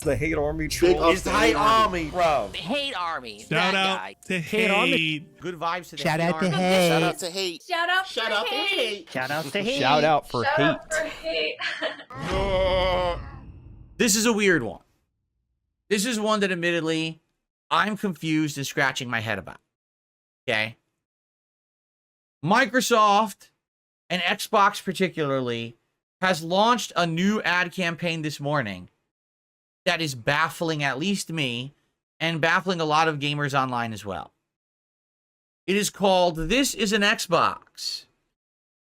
The hate army troll. It's the hate army, bro. The hate army. Shout that out guy. to hate. Good vibes to the Shout hate out to army. hate. Shout out to hate. Shout out Shout for out to hate. hate. Shout out to hate. Shout out for Shout hate. out for hate. This is a weird one. This is one that admittedly I'm confused and scratching my head about. Okay? Microsoft, and Xbox particularly, has launched a new ad campaign this morning that is baffling at least me and baffling a lot of gamers online as well. It is called This is an Xbox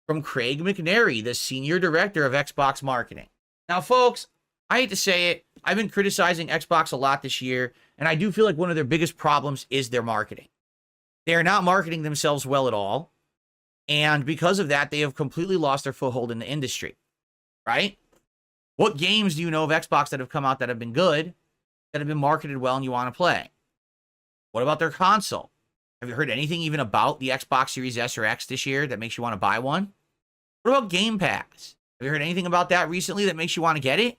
from Craig McNary, the Senior Director of Xbox Marketing. Now, folks, I hate to say it, I've been criticizing Xbox a lot this year, and I do feel like one of their biggest problems is their marketing. They are not marketing themselves well at all, and because of that, they have completely lost their foothold in the industry, right? What games do you know of Xbox that have come out that have been good, that have been marketed well and you want to play? What about their console? Have you heard anything even about the Xbox Series S or X this year that makes you want to buy one? What about Game Pass? Have you heard anything about that recently that makes you want to get it?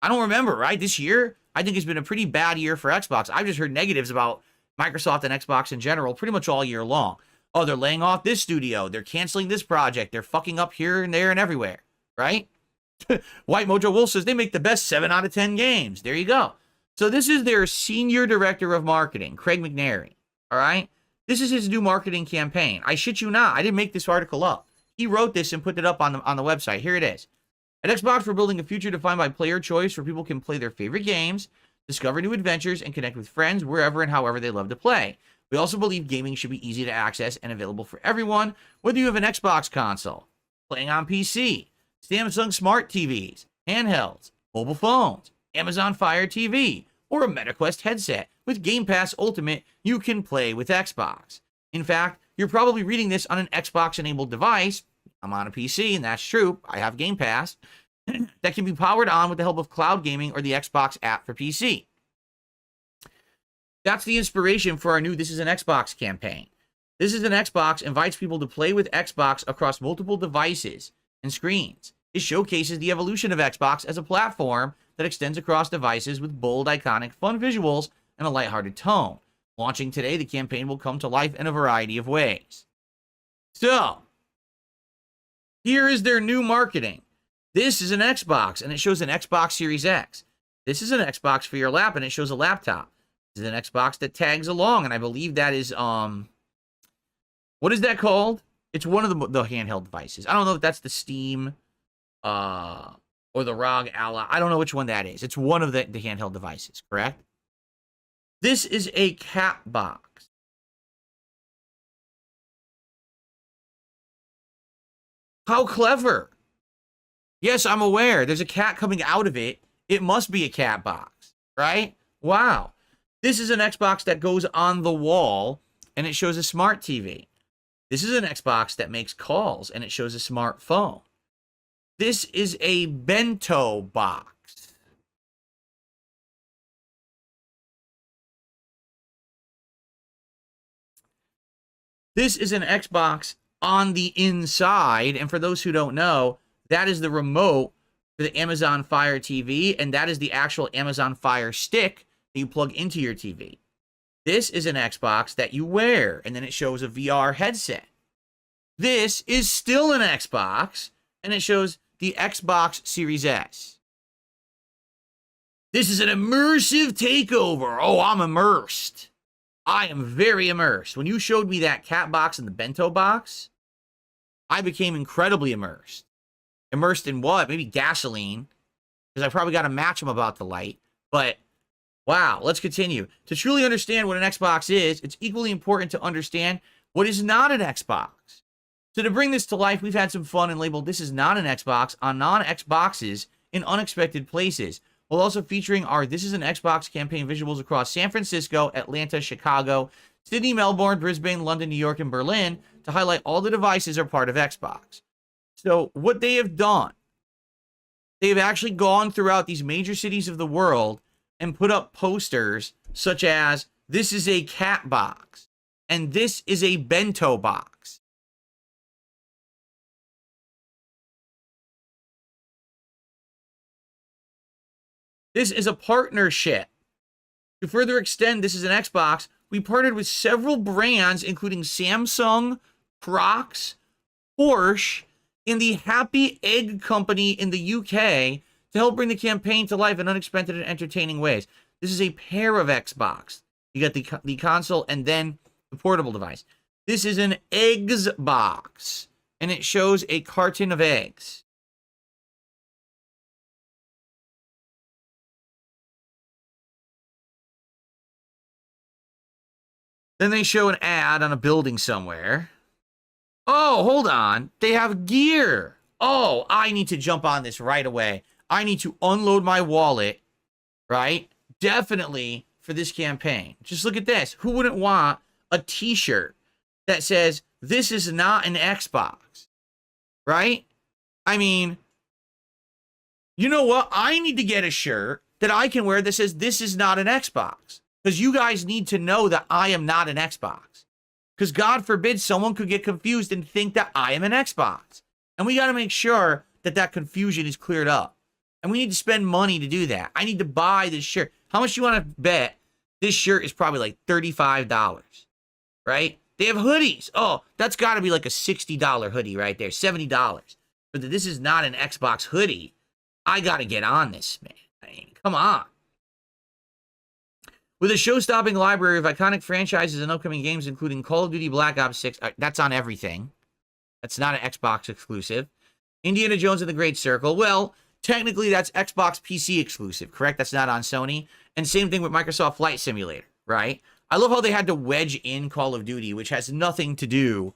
I don't remember, right? This year, I think it's been a pretty bad year for Xbox. I've just heard negatives about Microsoft and Xbox in general pretty much all year long. Oh, they're laying off this studio. They're canceling this project. They're fucking up here and there and everywhere, right? White Mojo Wolf says they make the best 7 out of 10 games. There you go. So this is their Senior Director of Marketing, Craig McNary, all right? This is his new marketing campaign. I shit you not. I didn't make this article up. He wrote this and put it up on the website. Here it is. At Xbox, we're building a future defined by player choice where people can play their favorite games, discover new adventures, and connect with friends wherever and however they love to play. We also believe gaming should be easy to access and available for everyone, whether you have an Xbox console, playing on PC, Samsung Smart TVs, handhelds, mobile phones, Amazon Fire TV, or a MetaQuest headset. With Game Pass Ultimate, you can play with Xbox. In fact, you're probably reading this on an Xbox-enabled device. I'm on a PC, and that's true. I have Game Pass. That can be powered on with the help of cloud gaming or the Xbox app for PC. That's the inspiration for our new This is an Xbox campaign. This is an Xbox invites people to play with Xbox across multiple devices and screens. It showcases the evolution of Xbox as a platform that extends across devices with bold, iconic, fun visuals and a lighthearted tone. Launching today, the campaign will come to life in a variety of ways. So, here is their new marketing. This is an Xbox, and it shows an Xbox Series X. This is an Xbox for your lap, and it shows a laptop. This is an Xbox that tags along, and I believe that is, what is that called? It's one of the handheld devices. I don't know if that's the Steam, or the ROG Ally. I don't know which one that is. It's one of the handheld devices, correct? This is a cat box. How clever. Yes, I'm aware. There's a cat coming out of it. It must be a cat box, right? Wow. This is an Xbox that goes on the wall, and it shows a smart TV. This is an Xbox that makes calls, and it shows a smartphone. This is a bento box. This is an Xbox on the inside, and for those who don't know, that is the remote for the Amazon Fire TV, and that is the actual Amazon Fire stick that you plug into your TV. This is an Xbox that you wear, and then it shows a VR headset. This is still an Xbox, and it shows the Xbox Series S. This is an immersive takeover. Oh, I'm immersed. I am very immersed. When you showed me that cat box and the bento box, I became incredibly immersed. Immersed in what? Maybe gasoline, because I probably got a match I'm about to light. But, wow, let's continue. To truly understand what an Xbox is, it's equally important to understand what is not an Xbox. So to bring this to life, we've had some fun and labeled This Is Not an Xbox on non-Xboxes in unexpected places, while also featuring our This Is an Xbox campaign visuals across San Francisco, Atlanta, Chicago, Sydney, Melbourne, Brisbane, London, New York, and Berlin to highlight all the devices are part of Xbox. So what they have done, they've actually gone throughout these major cities of the world and put up posters such as, this is a cat box, and this is a bento box. This is a partnership. To further extend this is an Xbox, we partnered with several brands, including Samsung, Crocs, Porsche, and the Happy Egg Company in the UK to help bring the campaign to life in unexpected and entertaining ways. This is a pair of Xbox. You got the console and then the portable device. This is an eggs box, and it shows a carton of eggs. Then they show an ad on a building somewhere. Oh, hold on. They have gear. Oh, I need to jump on this right away. I need to unload my wallet, right? Definitely for this campaign. Just look at this. Who wouldn't want a t-shirt that says, this is not an Xbox, right? I mean, you know what? I need to get a shirt that I can wear that says, this is not an Xbox. Because you guys need to know that I am not an Xbox. Because God forbid someone could get confused and think that I am an Xbox. And we got to make sure that that confusion is cleared up. And we need to spend money to do that. I need to buy this shirt. How much do you want to bet this shirt is probably like $35, right? They have hoodies. Oh, that's got to be like a $60 hoodie right there, $70. But this is not an Xbox hoodie. I got to get on this, man. I mean, come on. With a show-stopping library of iconic franchises and upcoming games, including Call of Duty Black Ops 6. That's on everything. That's not an Xbox exclusive. Indiana Jones and the Great Circle. Well, technically, that's Xbox PC exclusive, correct? That's not on Sony. And same thing with Microsoft Flight Simulator, right? I love how they had to wedge in Call of Duty, which has nothing to do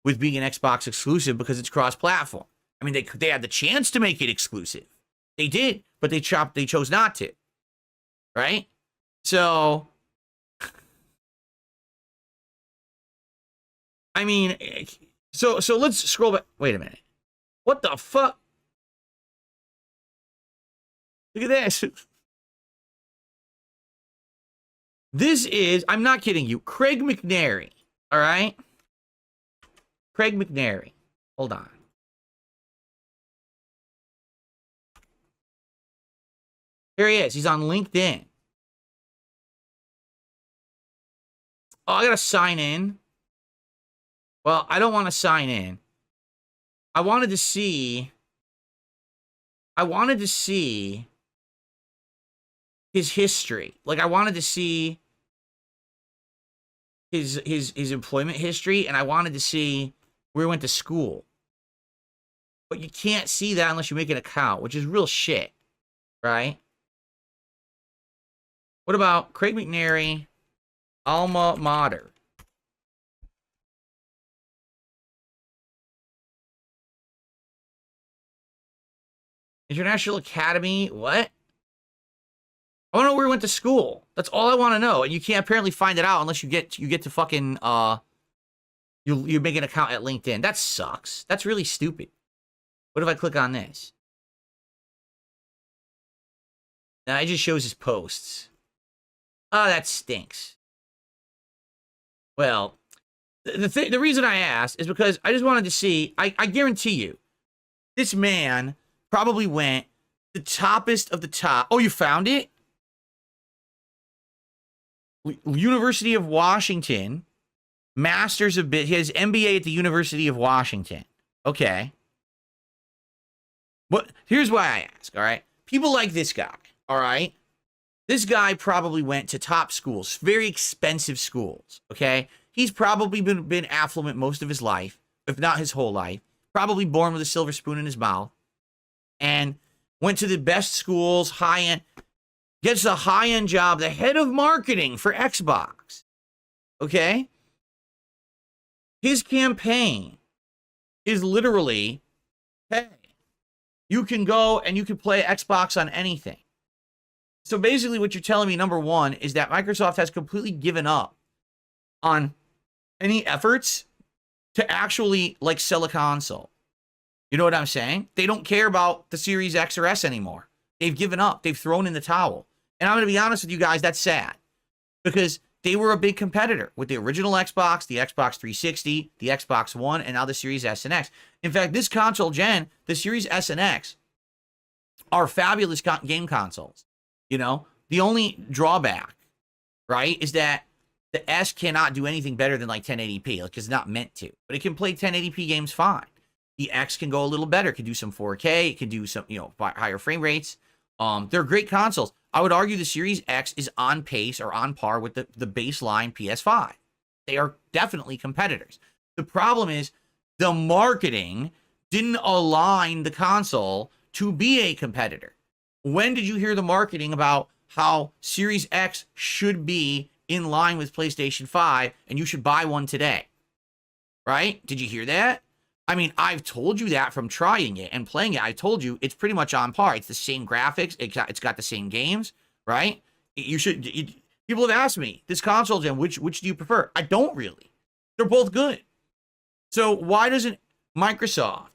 with being an Xbox exclusive because it's cross-platform. I mean, they had the chance to make it exclusive. They did, but they chose not to, right? So, I mean, so let's scroll back. Wait a minute. What the fuck? Look at this. This is, I'm not kidding you, Craig McNary, all right? Craig McNary. Hold on. Here he is. He's on LinkedIn. Oh, I gotta sign in. Well, I don't want to sign in. I wanted to see his history. Like, I wanted to see his employment history, and I wanted to see where he went to school. But you can't see that unless you make an account, which is real shit, right? What about Craig McNary? Alma mater. International Academy, what? I want to know where he went to school. That's all I want to know. And you can't apparently find it out unless you get to fucking you make an account at LinkedIn. That sucks. That's really stupid. What if I click on this? Now it just shows his posts. Oh, that stinks. Well, the reason I asked is because I just wanted to see, I guarantee you, this man probably went the toppest of the top. Oh, you found it? University of Washington, Masters of He has MBA at the University of Washington. Okay. But here's why I ask, all right? People like this guy, all right? This guy probably went to top schools, very expensive schools, okay? He's probably been affluent most of his life, if not his whole life. Probably born with a silver spoon in his mouth. And went to the best schools, high-end, gets a high-end job, the head of marketing for Xbox, okay? His campaign is literally, hey, you can go and you can play Xbox on anything. So basically what you're telling me, number one, is that Microsoft has completely given up on any efforts to actually, like, sell a console. You know what I'm saying? They don't care about the Series X or S anymore. They've given up. They've thrown in the towel. And I'm going to be honest with you guys, that's sad. Because they were a big competitor with the original Xbox, the Xbox 360, the Xbox One, and now the Series S and X. In fact, this console gen, the Series S and X, are fabulous game consoles. You know, the only drawback, right, is that the S cannot do anything better than like 1080p, like it's not meant to, but it can play 1080p games fine. The X can go a little better, it can do some 4K, it can do some, you know, higher frame rates. They're great consoles. I would argue the Series X is on pace or on par with the baseline PS5. They are definitely competitors. The problem is the marketing didn't align the console to be a competitor. When did you hear the marketing about how Series X should be in line with PlayStation 5 and you should buy one today? Right? Did you hear that? I mean, I've told you that from trying it and playing it. I told you it's pretty much on par. It's the same graphics. It's got the same games, right? People have asked me, this console gen, which do you prefer? I don't really. They're both good. So why doesn't Microsoft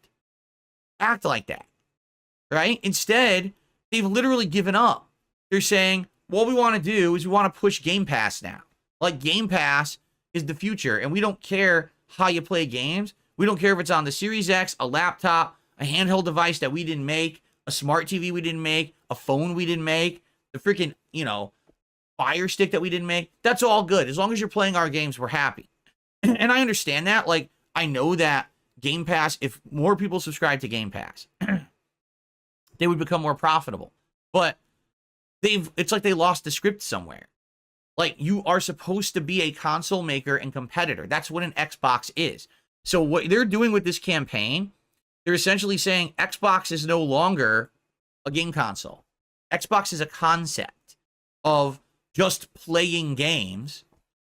act like that, right? Instead, they've literally given up. They're saying, what we want to do is we want to push Game Pass now. Like, Game Pass is the future, and we don't care how you play games. We don't care if it's on the Series X, a laptop, a handheld device that we didn't make, a smart TV we didn't make, a phone we didn't make, the freaking, you know, Fire Stick that we didn't make. That's all good. As long as you're playing our games, we're happy. And I understand that. Like, I know that Game Pass, if more people subscribe to Game Pass, they would become more profitable. But it's like they lost the script somewhere. Like, you are supposed to be a console maker and competitor. That's what an Xbox is. So what they're doing with this campaign, they're essentially saying Xbox is no longer a game console. Xbox is a concept of just playing games,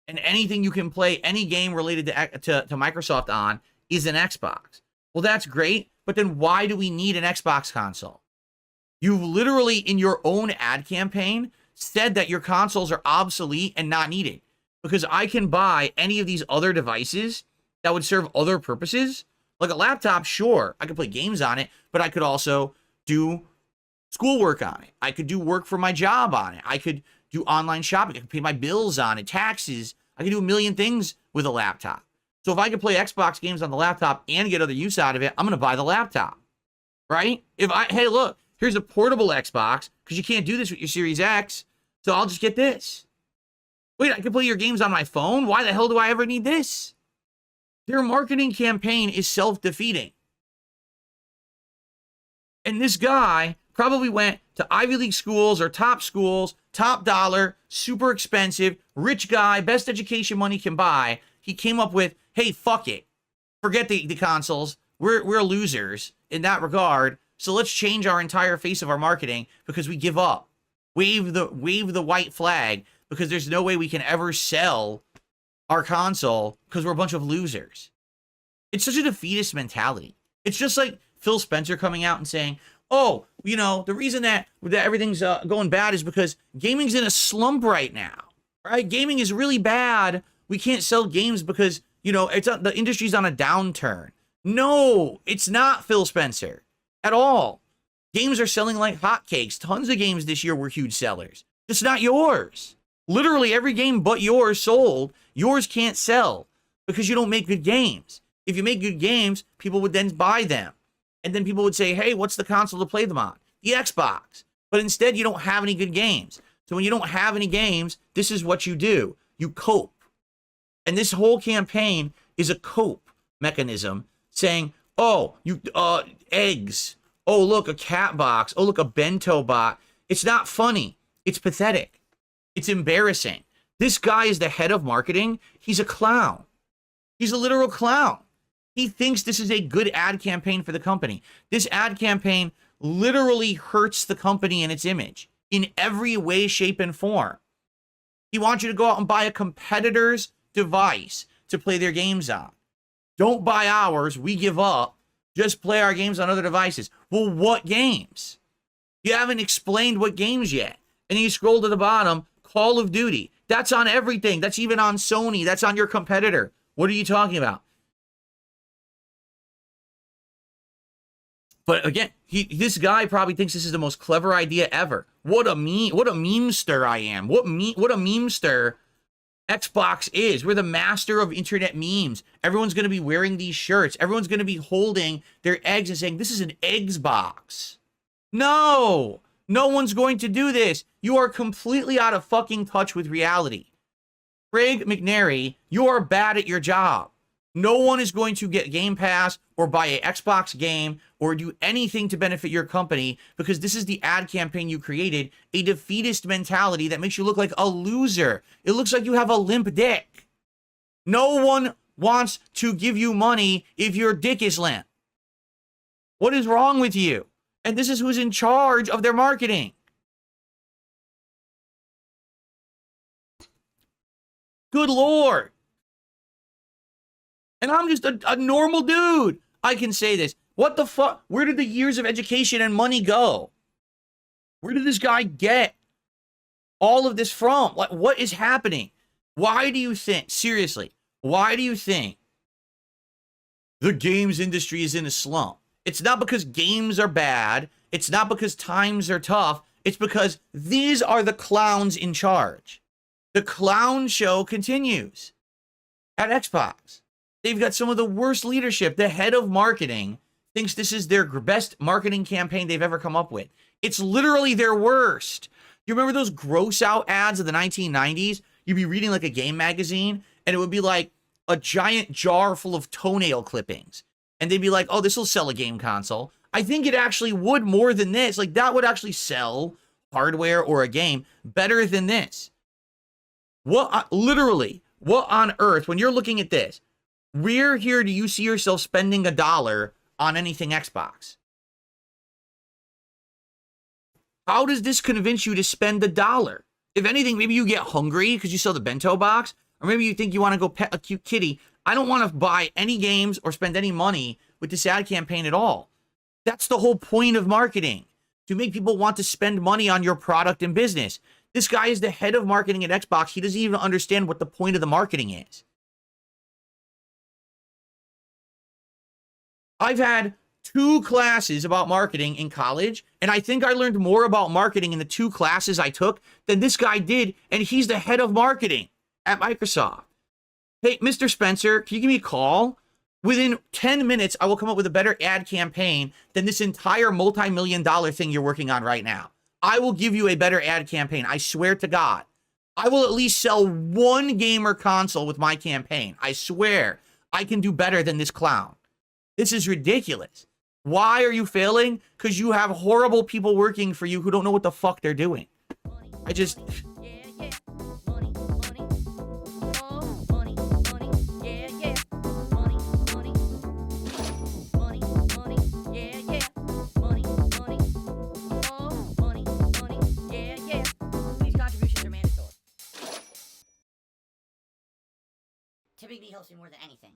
and anything you can play, any game related to Microsoft on, is an Xbox. Well, that's great, but then why do we need an Xbox console? You've literally, in your own ad campaign, said that your consoles are obsolete and not needed. Because I can buy any of these other devices that would serve other purposes. Like a laptop, sure, I could play games on it, but I could also do schoolwork on it. I could do work for my job on it. I could do online shopping. I could pay my bills on it, taxes. I could do a million things with a laptop. So if I could play Xbox games on the laptop and get other use out of it, I'm going to buy the laptop, right? Hey, look, here's a portable Xbox, because you can't do this with your Series X, so I'll just get this. Wait, I can play your games on my phone? Why the hell do I ever need this? Their marketing campaign is self-defeating. And this guy probably went to Ivy League schools or top schools, top dollar, super expensive, rich guy, best education money can buy. He came up with, hey, fuck it. Forget the consoles. We're losers in that regard. So let's change our entire face of our marketing because we give up. Wave the white flag because there's no way we can ever sell our console because we're a bunch of losers. It's such a defeatist mentality. It's just like Phil Spencer coming out and saying, oh, you know, the reason that everything's going bad is because gaming's in a slump right now, right? Gaming is really bad. We can't sell games because, you know, the industry's on a downturn. No, it's not, Phil Spencer, at all. Games are selling like hotcakes. Tons of games this year were huge sellers. It's not yours. Literally every game but yours sold. Yours can't sell because you don't make good games. If you make good games, people would then buy them. And then people would say, hey, what's the console to play them on? The Xbox. But instead, you don't have any good games. So when you don't have any games, this is what you do. You cope. And this whole campaign is a cope mechanism saying, oh, eggs. Oh, look, a cat box. Oh, look, a bento bot. It's not funny. It's pathetic. It's embarrassing. This guy is the head of marketing. He's a clown. He's a literal clown. He thinks this is a good ad campaign for the company. This ad campaign literally hurts the company and its image in every way, shape, and form. He wants you to go out and buy a competitor's device to play their games on. Don't buy ours. We give up. Just play our games on other devices. Well, what games? You haven't explained what games yet. And you scroll to the bottom, Call of Duty. That's on everything. That's even on Sony. That's on your competitor. What are you talking about? But again, this guy probably thinks this is the most clever idea ever. What a memester I am. What a memester Xbox is. We're the master of internet memes. Everyone's going to be wearing these shirts. Everyone's going to be holding their eggs and saying, this is an eggs box. No, No one's going to do this. You are completely out of fucking touch with reality. Craig McNary, you are bad at your job. No one is going to get Game Pass or buy an Xbox game or do anything to benefit your company because this is the ad campaign you created, a defeatist mentality that makes you look like a loser. It looks like you have a limp dick. No one wants to give you money if your dick is limp. What is wrong with you? And this is who's in charge of their marketing. Good Lord. And I'm just a normal dude. I can say this. What the fuck? Where did the years of education and money go? Where did this guy get all of this from? Like, what is happening? Why do you think, seriously, why do you think the games industry is in a slump? It's not because games are bad. It's not because times are tough. It's because these are the clowns in charge. The clown show continues at Xbox. They've got some of the worst leadership. The head of marketing thinks this is their best marketing campaign they've ever come up with. It's literally their worst. You remember those gross out ads of the 1990s? You'd be reading like a game magazine and it would be like a giant jar full of toenail clippings. And they'd be like, oh, this will sell a game console. I think it actually would more than this. Like that would actually sell hardware or a game better than this. Literally, what on earth, when you're looking at this, where here do you see yourself spending $1 on anything Xbox? How does this convince you to spend $1? If anything, maybe you get hungry because you saw the bento box, or maybe you think you want to go pet a cute kitty. I don't want to buy any games or spend any money with this ad campaign at all. That's the whole point of marketing, to make people want to spend money on your product and business. This guy is the head of marketing at Xbox. He doesn't even understand what the point of the marketing is. I've had 2 classes about marketing in college, and I think I learned more about marketing in the 2 classes I took than this guy did, and he's the head of marketing at Microsoft. Hey, Mr. Spencer, can you give me a call? Within 10 minutes, I will come up with a better ad campaign than this entire multi-million-dollar thing you're working on right now. I will give you a better ad campaign. I swear to God. I will at least sell 1 gamer console with my campaign. I swear I can do better than this clown. This is ridiculous. Why are you failing? Because you have horrible people working for you who don't know what the fuck they're doing. I just... Typically helps me more than anything.